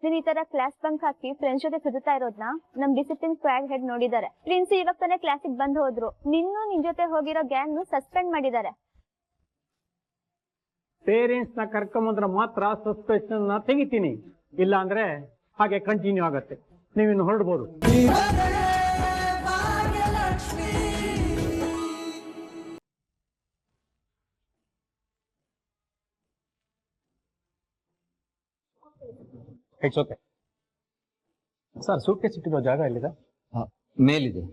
ನೀನ್ ಈ ತರ ಕ್ಲಾಸ್ ಬಂಕ್ ಹಾಕಿ ಫ್ರೆಂಡ್ಸ್ ಜೊತೆ ಸುತ್ತಾ ಇರೋದ್ನ ನಮ್ ಡಿಸಿಪ್ಲಿನ್ ಸ್ಕ್ವಾಡ್ ಹೆಡ್ ನೋಡಿದ್ದಾರೆ. ಪ್ರಿನ್ಸ್ ಇವಾಗ ತಾನೇ ಕ್ಲಾಸಿಗೆ ಬಂದ್ ಹೋದ್ರು. ನಿನ್ ಜೊತೆ ಹೋಗಿರೋ ಗ್ಯಾಂಗ್ ಸಸ್ಪೆಂಡ್ ಮಾಡಿದ್ದಾರೆ. ಪೇರೆಂಟ್ಸ್ ನ ಕರ್ಕೊಂಬಂದ್ರೆ ಮಾತ್ರ ಸಸ್ಪೆನ್ಷನ್ ತೆಗಿತೀನಿ, ಇಲ್ಲ ಅಂದ್ರೆ ಹಾಗೆ ಕಂಟಿನ್ಯೂ ಆಗತ್ತೆ. ನೀವಿನ್ನು ಹೊರಡ್ಬೋದು. It's okay sir. Suitcase ಇಟ್ಟಿರೋ ಜಾಗ ಎಲ್ಲಿದೆ? ಮೇಲಿದೆ.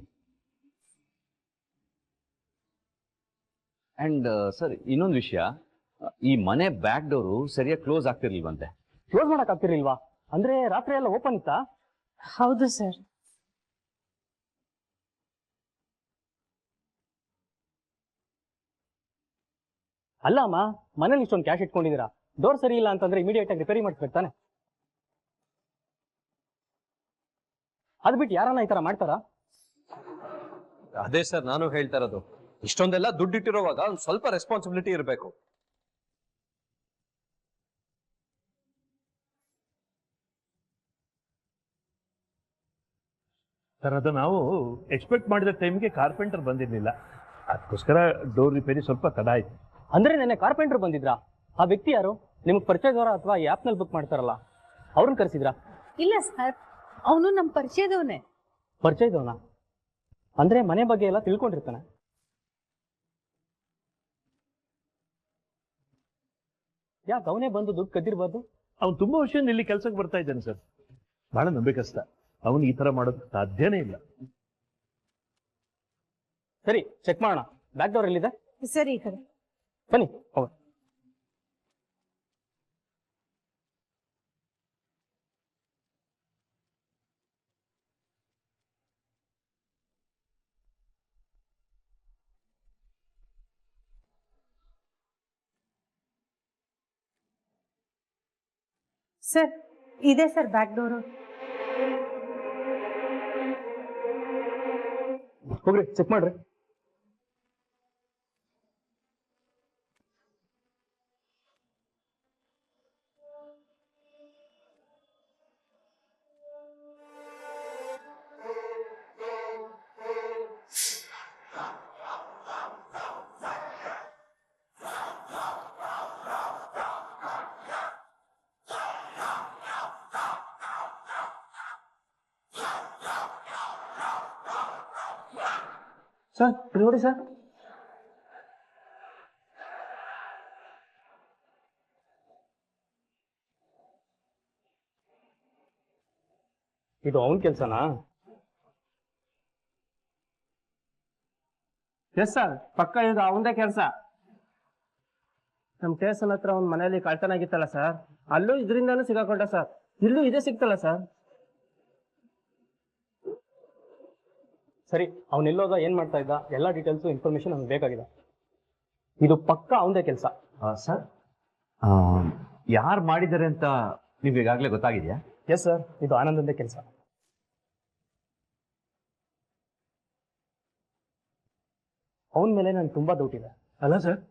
ಅಂಡ್ ಸರ್, ಇನ್ನೊಂದು ವಿಷಯ, ಈ ಮನೆ ಬ್ಯಾಕ್ ಡೋರು ಸರಿಯಾಗಿ ಕ್ಲೋಸ್ ಆಗ್ತಿರ್ಲಿಲ್ವಂತೆ. ಕ್ಲೋಸ್ ಮಾಡಕ್ ಆಗ್ತಿರ್ಲಿಲ್ವಾ? ಅಂದ್ರೆ ರಾತ್ರಿ ಎಲ್ಲ ಓಪನ್ ಇತ್ತಾ? ಹೌದು ಸರ್. ಅಲ್ಲ ಅಮ್ಮ, ಮನೇಲಿ ಇಷ್ಟೊಂದು ಕ್ಯಾಶ್ ಇಟ್ಕೊಂಡಿದ್ದೀರಾ, ಡೋರ್ ಸರಿ ಇಲ್ಲ ಅಂತಂದ್ರೆ ಇಮಿಡಿಯೇಟ್ ಆಗಿ ರಿಪೇರಿ ಮಾಡಿಸ್ಬೇಕು ತಾನೆ? ಅದ್ ಬಿಟ್ಟು ಯಾರನ್ನ ಈ ತರ ಮಾಡ್ತಾರಾ? ಅದೇ ಸರ್ ನಾನು ಹೇಳ್ತಾ ಇರೋದು, ಇಷ್ಟೊಂದೆಲ್ಲ ದುಡ್ಡಿಟ್ಟಿರುವಾಗ ಒಂದು ಸ್ವಲ್ಪ ರೆಸ್ಪಾನ್ಸಿಬಿಲಿಟಿ ಇರಬೇಕು. ಸರ್, ಅದು ನಾವು ಎಕ್ಸ್ಪೆಕ್ಟ್ ಮಾಡಿದ ಟೈಮ್ಗೆ ಕಾರ್ಪೆಂಟರ್ ಬಂದಿರಲಿಲ್ಲ, ಅದಕ್ಕೋಸ್ಕರ ಡೋರ್ ರಿಪೇರಿ ಸ್ವಲ್ಪ ತಡ ಆಯ್ತು. ಅಂದ್ರೆ ನೆನ್ನೆ ಕಾರ್ಪೆಂಟರ್ ಬಂದಿದ್ರಾ? ಆ ವ್ಯಕ್ತಿ ಯಾರು? ನಿಮ್ಗೆ ಪರಿಚಯದವರ ಅಥವಾ ಈ ಆಪ್ ನಲ್ಲಿ ಬುಕ್ ಮಾಡ್ತಾರಲ್ಲ ಅವ್ರನ್ನ ಕರೆಸಿದ್ರಾ? ಇಲ್ಲ ಸರ್, ಅವನು ನಮ್ಮ ಪರಿಚಯದವನೇ. ಪರಿಚಯದವನ ಅಂದ್ರೆ ಮನೆ ಬಗ್ಗೆ ಎಲ್ಲ ತಿಳ್ಕೊಂಡಿರ್ತಾನೆ. ಯಾಕೆ ಅವನೇ ಬಂದು ದುಡ್ಡು ಕದ್ದಿರ್ಬಾರ್ದು? ಅವ್ನು ತುಂಬಾ ವರ್ಷದಿಂದ ಇಲ್ಲಿ ಕೆಲಸಕ್ಕೆ ಬರ್ತಾ ಇದ್ದಾನೆ ಸರ್, ಬಹಳ ನಂಬಿಕಸ್ತ. ಅವನು ಈ ತರ ಮಾಡೋದು ಸಾಧ್ಯನೇ ಇಲ್ಲ. ಸರಿ, ಚೆಕ್ ಮಾಡೋಣ. ಬ್ಯಾಕ್ ಡೋರ್ ಎಲ್ಲಿದೆ? ಸರಿ, ಈ ಕಡೆ ಬನ್ನಿ ಹೋಗ. ಸರ್, ಇದೆ ಸರ್ ಬ್ಯಾಕ್ ಡೋರು. ಹೋಗ್ರಿ, ಚೆಕ್ ಮಾಡ್ರಿ. ಸರ್, ನೋಡಿ ಸರ್, ಇದು ಅವನ ಕೆಲ್ಸನಾ? ಎಸ್ ಸರ್, ಪಕ್ಕ ಇದು ಅವನದೇ ಕೆಲಸ. ನಮ್ ಸ್ಟೇಷನ್ ಹತ್ರ ಒಂದ್ ಮನೆಯಲ್ಲಿ ಕಳ್ತನ ಆಗಿತ್ತಲ್ಲ ಸರ್, ಅಲ್ಲೂ ಇದರಿಂದಾನು ಸಿಗಾಕೊಂಡ ಸರ್. ಇಲ್ಲೂ ಇದೇ ಸಿಕ್ತಲ್ಲ ಸರ್. ಸರಿ, ಅವನೆಲ್ಲೋದ, ಏನ್ ಮಾಡ್ತಾ ಇದ್ದ, ಎಲ್ಲ ಡೀಟೇಲ್ಸ್ ಇನ್ಫಾರ್ಮೇಶನ್ ನಮ್ಗೆ ಬೇಕಾಗಿದೆ. ಇದು ಪಕ್ಕ ಅವನದೇ ಕೆಲಸ. ಸರ್, ಯಾರು ಮಾಡಿದ್ದಾರೆ ಅಂತ ನೀವು ಈಗಾಗಲೇ ಗೊತ್ತಾಗಿದೆಯಾ? ಎಸ್ ಸರ್, ಇದು ಆನಂದಂದೇ ಕೆಲಸ. ಅವನ ಮೇಲೆ ನನ್ಗೆ ತುಂಬಾ ಡೌಟ್ ಇದೆ. ಅಲ್ಲ ಸರ್,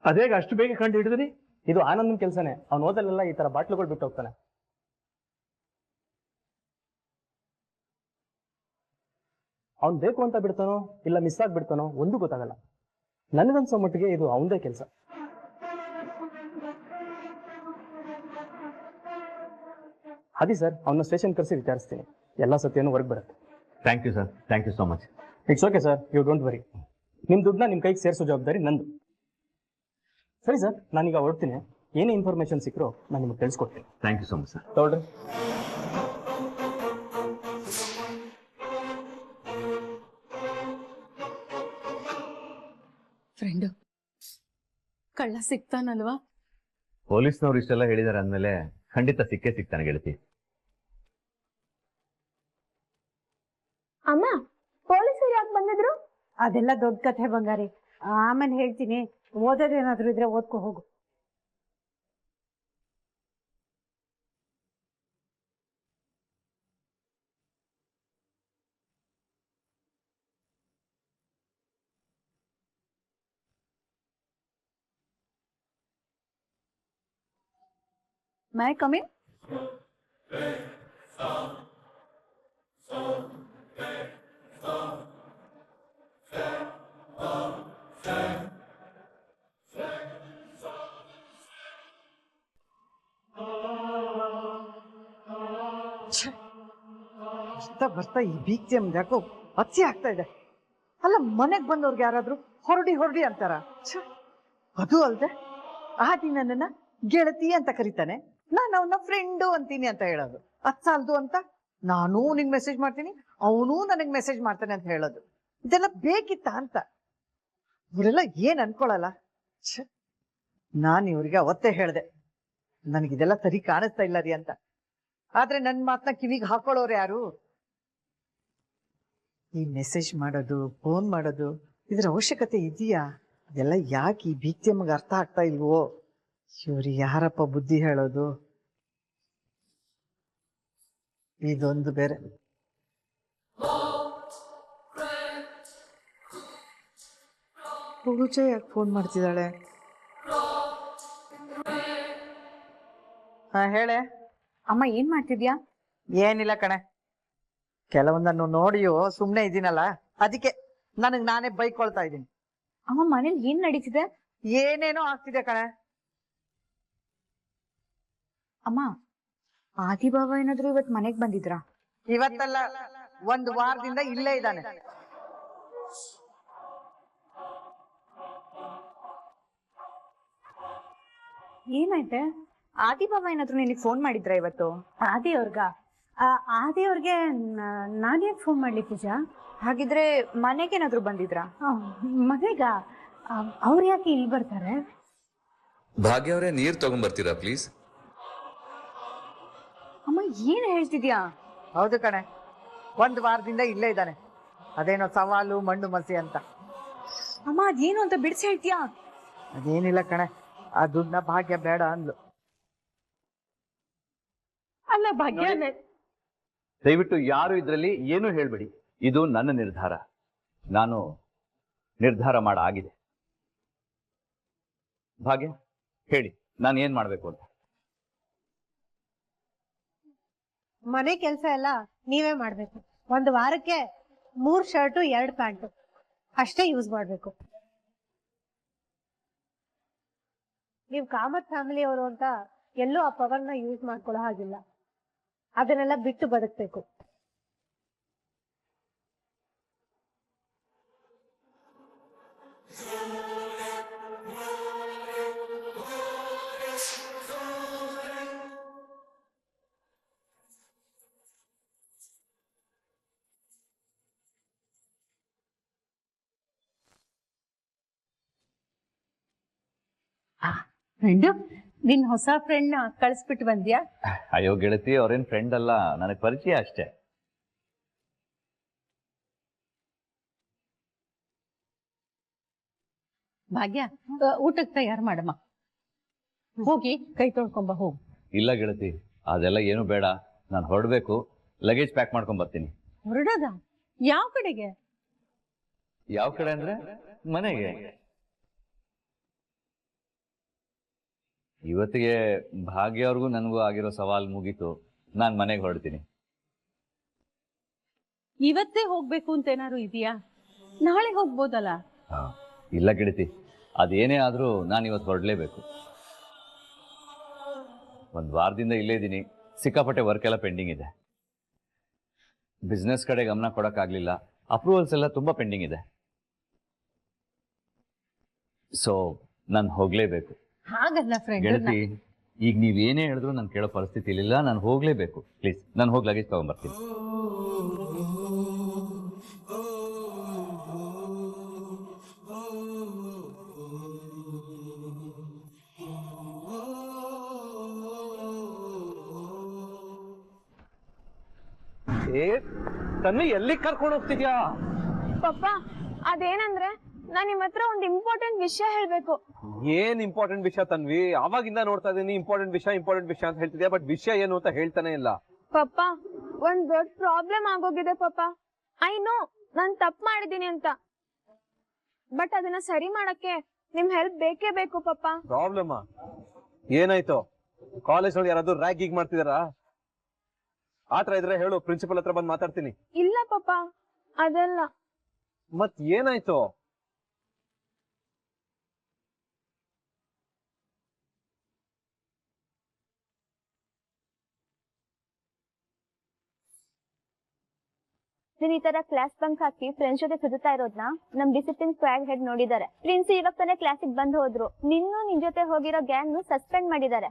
ಅದೇಗ ಅಷ್ಟು ಬೇಗ ಕಂಡು ಹಿಡಿದ್ರಿ? ಇದು ಆನಂದನ ಕೆಲಸನೇ. ಅವ್ನು ಓದಲ್ಲೆಲ್ಲ ಈ ತರ ಬಾಟ್ಲುಗಳು ಬಿಟ್ಟು ಹೋಗ್ತಾನೆ. ಅವ್ನು ಬೇಕು ಅಂತ ಬಿಡ್ತಾನೋ ಇಲ್ಲ ಮಿಸ್ ಆಗ್ಬಿಡ್ತಾನೋ ಒಂದು ಗೊತ್ತಾಗಲ್ಲ. ನನಗನ್ಸೋ ಮಟ್ಟಿಗೆ ಇದು ಅವನದೇ ಕೆಲಸ. ಅದೇ ಸರ್, ಅವನ್ನ ಸ್ಟೇಷನ್ ಕರೆಸಿ ವಿಚಾರಿಸ್ತೀನಿ. ಎಲ್ಲ ಸತ್ಯನೂ ಹೊರಗೆ ಬರುತ್ತೆ. Thank you sir, thank you so much. It's okay sir, you don't worry. ನಿಮ್ಮ ದುಡ್ಡನ್ನ ನಿಮ್ಮ ಕೈಗೆ ಸೇರಿಸೋ ಜವಾಬ್ದಾರಿ ನಂದು. ಸರಿ ಸರ್, ನಾನೀಗ ಹೊರಡ್ತೀನಿ. ಏನೇ ಇನ್ಫಾರ್ಮೇಶನ್ ಸಿಕ್ಕರೋ ನಾನು ನಿಮಗೆ ತಿಳಿಸ್ಕೊಡ್ತೀನಿ. Thank you so much sir. ತಗೊಳ್ರಿ. ಫ್ರೆಂಡು ಕಳ್ಳ ಸಿಗ್ತಾನಲ್ವಾ? ಪೊಲೀಸ್ನವ್ರು ಇಷ್ಟೆಲ್ಲ ಹೇಳಿದ್ದಾರೆ ಅಂದಮೇಲೆ ಖಂಡಿತ ಸಿಕ್ಕೇ ಸಿಗ್ತಾನೆ ಗೆಳತಿ. ಅಮ್ಮ, ಪೊಲೀಸರು ಯಾಕೆ ಬಂದಿದ್ರು? ಅದೆಲ್ಲ ದೊಡ್ಡ ಕಥೆ ಬಂಗಾರಿ, ಆಮೇಲೆ ಹೇಳ್ತೀನಿ. ಓದೋದೇನಾದ್ರೂ ಇದ್ರೆ ಓದ್ಕೊ ಹೋಗು. ಮೈ ಕಮಿಂಗ್. ಬರ್ತಾ ಬರ್ತಾ ಈ ಬೀಗ್ತಿ ಯಾಕೋ ಹಚ್ಚಿ ಆಗ್ತಾ ಇದೆ. ಅಲ್ಲ ಮನೆಗ್ ಬಂದವ್ರಿಗೆ ಯಾರಾದ್ರೂ ಹೊರಡಿ ಹೊರಡಿ ಅಂತಾರ. ಅದು ಅಲ್ದೆ ಆ ದಿನ ನನ್ನ ಗೆಳತಿ ಅಂತ ಕರೀತಾನೆ, ನಾನು ಅವನ ಫ್ರೆಂಡು ಅಂತೀನಿ ಅಂತ ಹೇಳೋದು. ಅದ್ ಸಾಲ್ದು ಅಂತ ನಾನೂ ನಿಂಗೆ ಮೆಸೇಜ್ ಮಾಡ್ತೀನಿ, ಅವನೂ ನನಗ್ ಮೆಸೇಜ್ ಮಾಡ್ತಾನೆ ಅಂತ ಹೇಳೋದು. ಇದೆಲ್ಲ ಬೇಕಿತ್ತ ಅಂತ ಇವರೆಲ್ಲ ಏನ್ ಅನ್ಕೊಳಲ್ಲ. ನಾನು ಇವ್ರಿಗೆ ಅವತ್ತೇ ಹೇಳ್ದೆ ನನಗಿದೆಲ್ಲ ಸರಿ ಕಾಣಿಸ್ತಾ ಇಲ್ಲ ರೀ ಅಂತ. ಆದ್ರೆ ನನ್ ಮಾತನ್ನ ಕಿವಿಗೆ ಹಾಕೊಳ್ಳೋರು ಯಾರು? ಈ ಮೆಸೇಜ್ ಮಾಡೋದು, ಫೋನ್ ಮಾಡೋದು, ಇದ್ರ ಅವಶ್ಯಕತೆ ಇದೆಯಾ? ಇದೆಲ್ಲ ಯಾಕೆ ಈ ಬೀಗ್ತಿಯಮ್ಮಗೆ ಅರ್ಥ ಆಗ್ತಾ ಇಲ್ವೋ? ಇವ್ರಿಗೆ ಯಾರಪ್ಪ ಬುದ್ಧಿ ಹೇಳೋದು? ಇದೊಂದು ಬೇರೆ. ಪೂಜೆ ಯಾಕೆ ಫೋನ್ ಮಾಡ್ತಿದ್ದಾಳೆ? ಹಾ ಹೇಳೆ. ಅಮ್ಮ ಏನ್ ಮಾಡ್ತಿದ್ಯಾ? ಏನಿಲ್ಲ ಕಣೆ, ಕೆಲವೊಂದನ್ನು ನೋಡಿಯೋ ಸುಮ್ನೆ ಇದ್ದೀನಲ್ಲ, ಅದಕ್ಕೆ ನನಗ್ ನಾನೇ ಬೈಕೊಳ್ತಾ ಇದ್ದೀನಿ. ಅಮ್ಮ ಮನೇಲಿ ಏನ್ ನಡೀತಿದೆ? ಏನೇನೋ ಆಗ್ತಿದೆ ಕಣೆ. ಅಮ್ಮ ಆದಿಬಾಬಾ ಏನಾದ್ರು ಇವತ್ ಮನೆಗ್ ಬಂದಿದ್ರಾ? ಇವತ್ತಲ್ಲ, ಒಂದು ವಾರದಿಂದ ಇಲ್ಲೇ ಇದ್ದಾನೆ. ಏನಾಯ್ತೆ? ಆದಿಬಾಬಾ ಏನಾದ್ರು ನಿನಗೆ ಫೋನ್ ಮಾಡಿದ್ರ ಇವತ್ತು? ಆದಿ ಅವ್ರಿಗೆ ನಾನೇ ಫೋನ್ ಮಾಡ್ಲಿ ಪೂಜಾ? ಹಾಗಿದ್ರೆ ಮನೆಗೇನಾದ್ರು ಬಂದಿದ್ರಾ? ಮನೆಗ? ಅವ್ರು ಯಾಕೆ ಇಲ್ಲಿ ಬರ್ತಾರೆ? ಭಾಗ್ಯ ಅವರೇ, ನೀರ್ ತಗೊಂಡ್ಬರ್ತೀರಾ ಪ್ಲೀಸ್? ಅಮ್ಮ ಏನ್ ಹೇಳ್ತಿದ್ಯಾ? ಹೌದು ಕಣೆ, ಒಂದು ವಾರದಿಂದ ಇಲ್ಲೇ ಇದ್ದಾನೆ. ಅದೇನೋ ಸವಾಲು ಮಣ್ಣು ಮಸಿ ಅಂತ. ಅಮ್ಮ ಅದೇನು ಅಂತ ಬಿಡಿಸಿ ಹೇಳ್ತೀಯಾ? ಅದೇನಿಲ್ಲ ಕಣೆ, ಆ ದುಡ್ಡನ್ನ ಭಾಗ್ಯ ಬೇಡ ಅಂದ್ಲು. ಅಲ್ಲ ಭಾಗ್ಯ, ದಯವಿಟ್ಟು ಯಾರು ಇದರಲ್ಲಿ ಏನೂ ಹೇಳ್ಬೇಡಿ. ಇದು ನನ್ನ ನಿರ್ಧಾರ. ನಾನು ನಿರ್ಧಾರ ಆಗಿದೆ. ಭಾಗ್ಯ ಹೇಳಿ, ನಾನು ಏನ್ ಮಾಡ್ಬೇಕು ಅಂತ. ಮನೆ ಕೆಲಸ ಎಲ್ಲ ನೀವೇ ಮಾಡ್ಬೇಕು. ಒಂದು ವಾರಕ್ಕೆ 3 ಶರ್ಟು 2 ಪ್ಯಾಂಟು ಅಷ್ಟೇ ಯೂಸ್ ಮಾಡ್ಬೇಕು. ನೀವು ಕಾಮತ್ ಫ್ಯಾಮಿಲಿ ಅವರು ಅಂತ ಎಲ್ಲೂ ಆ ಪವರ್ನ ಯೂಸ್ ಮಾಡ್ಕೊಳ್ಳೋ ಹಾಗಿಲ್ಲ. ಅದನ್ನೆಲ್ಲ ಬಿಟ್ಟು ಬದುಕಬೇಕು. ಫ್ರೆಂಡು, ನಿನ್ ಹೊಸ ಫ್ರೆಂಡ್ ನ ಕಳಿಸ್ಬಿಟ್ಟು ಬಂದ್ಯಾ? ಅಯ್ಯೋ ಗೆಳತಿ, ಅವ್ರೇನ್ ಫ್ರೆಂಡ್ ಅಲ್ಲ, ನನಗೆ ಪರಿಚಯ ಅಷ್ಟೇ. ಭಾಗ್ಯ, ಊಟಕ್ಕೆ ತಯಾರು ಮಾಡಮ್ಮ. ಹೋಗಿ ಕೈ ತೊಳ್ಕೊಂಬ ಹೋಗು. ಇಲ್ಲ ಗೆಳತಿ, ಅದೆಲ್ಲ ಏನು ಬೇಡ. ನಾನು ಹೊರಡ್ಬೇಕು, ಲಗೇಜ್ ಪ್ಯಾಕ್ ಮಾಡ್ಕೊಂಡ್ ಬರ್ತೀನಿ. ಹೊರಡೋದ? ಯಾವ ಕಡೆಗೆ? ಯಾವ ಕಡೆ ಅಂದ್ರೆ ಮನೆಗೆ. ಇವತ್ತಿಗೆ ಭಾಗ್ಯ ಅವ್ರಿಗೂ ನನಗೂ ಆಗಿರೋ ಸವಾಲ್ ಮುಗೀತು. ನಾನು ಮನೆಗೆ ಹೊರಡ್ತೀನಿ. ಇವತ್ತೇ ಹೋಗ್ಬೇಕು ಅಂತ ಏನಾದ್ರು ಇದೆಯಾ? ನಾಳೆ ಹೋಗ್ಬೋದಲ್ಲ? ಇಲ್ಲ ಗೆಳತಿ, ಅದೇನೇ ಆದ್ರೂ ನಾನು ಇವತ್ತು ಹೊರಡ್ಲೇಬೇಕು. ಒಂದು ವಾರದಿಂದ ಇಲ್ಲೇ ಇದ್ದೀನಿ. ಸಿಕ್ಕಾಪಟ್ಟೆ ವರ್ಕ್ ಎಲ್ಲ ಪೆಂಡಿಂಗ್ ಇದೆ. ಬಿಸ್ನೆಸ್ ಕಡೆ ಗಮನ ಕೊಡೋಕ್ಕಾಗಲಿಲ್ಲ. ಅಪ್ರೂವಲ್ಸ್ ಎಲ್ಲ ತುಂಬಾ ಪೆಂಡಿಂಗ್ ಇದೆ. ಸೊ ನಾನು ಹೋಗ್ಲೇಬೇಕು. ಹಾಗಲ್ಲ ಫ್ರೆಂಡ್ ಗೆಳತಿ, ಈಗ ನೀವೇನೇ ಹೇಳಿದ್ರು ನಾನು ಕೇಳೋ ಪರಿಸ್ಥಿತಿ ಇಲ್ಲ. ನಾನು ಹೋಗ್ಲೇಬೇಕು. ಪ್ಲೀಸ್, ನಾನು ಹೋಗಿ ಲಗೇಜ್ ತಗೊಂಡ್ಬರ್ತೀನಿ. ತನ್ವಿ, ಎಲ್ಲಿ ಕರ್ಕೊಂಡು ಹೋಗ್ತಿದ್ಯಾ? ಪಪ್ಪ, ಅದೇನಂದ್ರೆ ನಾನ್ ನಿಮ್ ಹತ್ರ ಒಂದು ಇಂಪಾರ್ಟೆಂಟ್ ವಿಷಯ ಹೇಳ್ಬೇಕು. ಏನ್ ಇಂಪಾರ್ಟೆಂಟ್ ವಿಷಯ ತನ್ವಿ? ಅವಾಗಿಂದ ನೋಡ್ತಾ ಇದೀನಿ ಇಂಪಾರ್ಟೆಂಟ್ ವಿಷಯ ಅಂತ ಹೇಳ್ತಿದ್ಯಾ, ಬಟ್ ವಿಷಯ ಏನು ಅಂತ ಹೇಳ್ತಾನೆ ಇಲ್ಲ. ಪಪ್ಪ, ಒಂದ್ ದೊಡ್ಡ ಪ್ರಾಬ್ಲಮ್ ಆಗೋಗಿದೆ ಪಪ್ಪ. ಐ ನೋ ನಾನ್ ತಪ್ಪು ಮಾಡಿದೀನಿ ಅಂತ, ಬಟ್ ಅದನ್ನ ಸರಿ ಮಾಡಕ್ಕೆ ನಿಮ್ ಹೆಲ್ಪ್ ಬೇಕೇ ಬೇಕು ಪಪ್ಪ. ಪ್ರಾಬ್ಲಮ್ ಏನಾಯ್ತು? ಕಾಲೇಜ್ ನೋಡಿ ಯಾರಾದ್ರೂ ರ್ಯಾಗಿಂಗ್ ಮಾಡ್ತಿದಾರಾ? ಆತರ ಇದ್ರೆ ಹೇಳು, ಪ್ರಿನ್ಸಿಪಲ್ ಹತ್ರ ಬಂದು ಮಾತಾಡ್ತೀನಿ. ಇಲ್ಲ ಪಪ್ಪ, ಅದಲ್ಲ. ಮತ್ ಏನಾಯ್ತು? ನೀನ್ ಈ ತರ ಕ್ಲಾಸ್ ಬಂಕ್ ಹಾಕಿ ಫ್ರೆಂಡ್ಸ್ ಜೊತೆ ಸುತ್ತಾ ಇರೋದ್ನ ನಮ್ ಡಿಸಿಪ್ಲಿನ್ ಸ್ಕ್ವಾಡ್ ಹೆಡ್ ನೋಡಿದ್ದಾರೆ. ಪ್ರಿನ್ಸಿ ಇವಾಗ ತಾನೇ ಕ್ಲಾಸಿಗೆ ಬಂದ್ ಹೋದ್ರು. ನಿನ್ ಜೊತೆ ಹೋಗಿರೋ ಗ್ಯಾಂಗ್ ಸಸ್ಪೆಂಡ್ ಮಾಡಿದ್ದಾರೆ.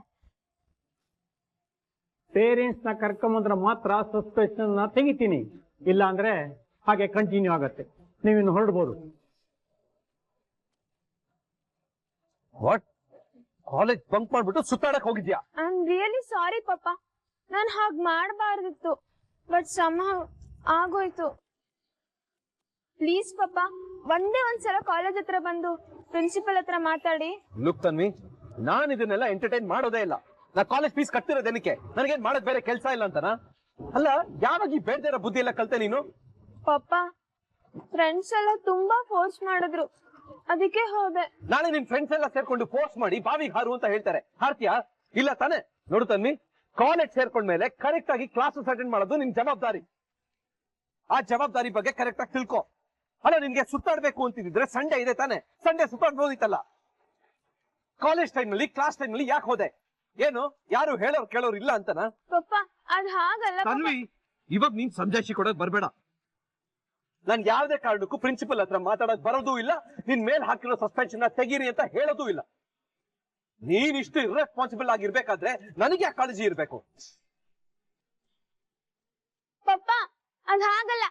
ಪೇರೆಂಟ್ಸ್ ನ ಕರ್ಕೊಂಬಂದ್ರೆ ಮಾತ್ರ ಸಸ್ಪೆನ್ಷನ್ ತೆಗಿತೀನಿ, ಇಲ್ಲ ಅಂದ್ರೆ ಹಾಗೆ ಕಂಟಿನ್ಯೂ ಆಗತ್ತೆ. ನೀವಿನ್ನು ಹೊರಡ್ಬೋದು. ವಾಟ್? ಕಾಲೇಜ್ ಬಂಕ್ ಮಾಡ್ಬಿಟ್ಟು ಸುತ್ತಾಡಕ್ ಹೋಗಿದ್ಯಾ? ಐ ಆಮ್ ರಿಯಲಿ ಸಾರಿ ಪಾಪ. ನಾನ್ ಹಾಗ್ ಮಾಡಬಾರ್ದಿತ್ತು, ಬಟ್ somehow ಆಗೋಯ್ತು. ಪ್ಲೀಸ್ ಪಾಪ, ಒಂದ್ಸಲ ಕಾಲೇಜ್ ಹತ್ರ ಬಂದು ಪ್ರಿನ್ಸಿಪಲ್ ಹತ್ರ ಮಾತಾಡಿ. ಲುಕ್ ತನ್ವಿ, ನಾನ್ ಇದನ್ನೆಲ್ಲ ಎಂಟರ್ಟೈನ್ ಮಾಡೋದೇ ಇಲ್ಲ. ನಾ ಕಾಲೇಜ್ ಫೀಸ್ ಕಟ್ತಿರೋದೇನಕ್ಕೆ? ನನಗೇನ್ ಮಾಡಕ್ ಬೇರೆ ಕೆಲ್ಸ ಇಲ್ಲ ಅಂತನಾ? ಅಲ್ಲ, ಯಾವಾಗ ಈ ಬೇಡ್ದೇ ಇರೋ ಬುದ್ಧಿ ಎಲ್ಲ ಕಲ್ತೆ ನೀನು? ಪಾಪ, ಫ್ರೆಂಡ್ಸ್ ಎಲ್ಲ ತುಂಬಾ ಫೋರ್ಸ್ ಮಾಡಿದ್ರು, ಅದಕ್ಕೆ ಹೋದೆ. ನಾಳೆ ನಿನ್ ಫ್ರೆಂಡ್ಸ್ ಎಲ್ಲ ಸೇರ್ಕೊಂಡು ಫೋರ್ಸ್ ಮಾಡಿ ಬಾವಿಗೆ ಹಾರು ಅಂತ ಹೇಳ್ತಾರೆ, ಹಾರ್ತಿಯಾ? ಇಲ್ಲ ತಾನೆ? ನೋಡು ತನ್ವಿ, ಕಾಲೇಜ್ ಸೇರ್ಕೊಂಡ್ಮೇಲೆ ಕರೆಕ್ಟ್ ಆಗಿ ಕ್ಲಾಸಸ್ ಅಟೆಂಡ್ ಮಾಡೋದು ನಿನ್ ಜವಾಬ್ದಾರಿ. ಆ ಜವಾಬ್ದಾರಿ ಬಗ್ಗೆ ಕರೆಕ್ಟ್ ಆಗಿ ತಿಳ್ಕೊ. ಅಲ್ಲ, ನಿನ್ಗೆ ಸುತ್ತಾಡ್ಬೇಕು ಅಂತಿದ್ರೆ ಸಂಡೇ ಇದೆ ತಾನೆ, ಸಂಡೇ ಸುತ್ತಾಡ್ಬೋದಿತ್ತಲ್ಲ. ಕಾಲೇಜ್ ಟೈಮ್ ನಲ್ಲಿ, ಕ್ಲಾಸ್ ಟೈಮ್ ನಲ್ಲಿ ಯಾಕೆ ಹೋದೆ? ಏನು ಯಾರು ಹೇಳೋರು ಕೇಳೋರು ಇಲ್ಲ ಅಂತನಾ? ಪಪ್ಪ, ಅದ್ ಹಾಗಲ್ಲ ಪಾಪ. ತನ್ವಿ, ಇವಾಗ ನೀನ್ ಸಂಜಾಯಿಷಿ ಕೊಡಕ್ ಬರ್ಬೇಡ. ನಾನ್ ಯಾವ್ದೇ ಕಾರಣಕ್ಕೂ ಪ್ರಿನ್ಸಿಪಲ್ ಹತ್ರ ಮಾತಾಡಕ್ ಬರೋದೂ ಇಲ್ಲ, ನಿನ್ ಮೇಲ್ ಹಾಕಿರೋ ಸಸ್ಪೆನ್ಷನ್ ತೆಗೀರಿ ಅಂತ ಹೇಳೋದೂ ಇಲ್ಲ. ನೀನ್ ಇಷ್ಟು ಇರ್ರೆಸ್ಪಾನ್ಸಿಬಲ್ ಆಗಿರ್ಬೇಕಾದ್ರೆ ನನಗೆ ಆ ಕಾಳಜಿ ಇರ್ಬೇಕು. ಪಪ್ಪ, ಅದ್ ಹಾಗಲ್ಲ.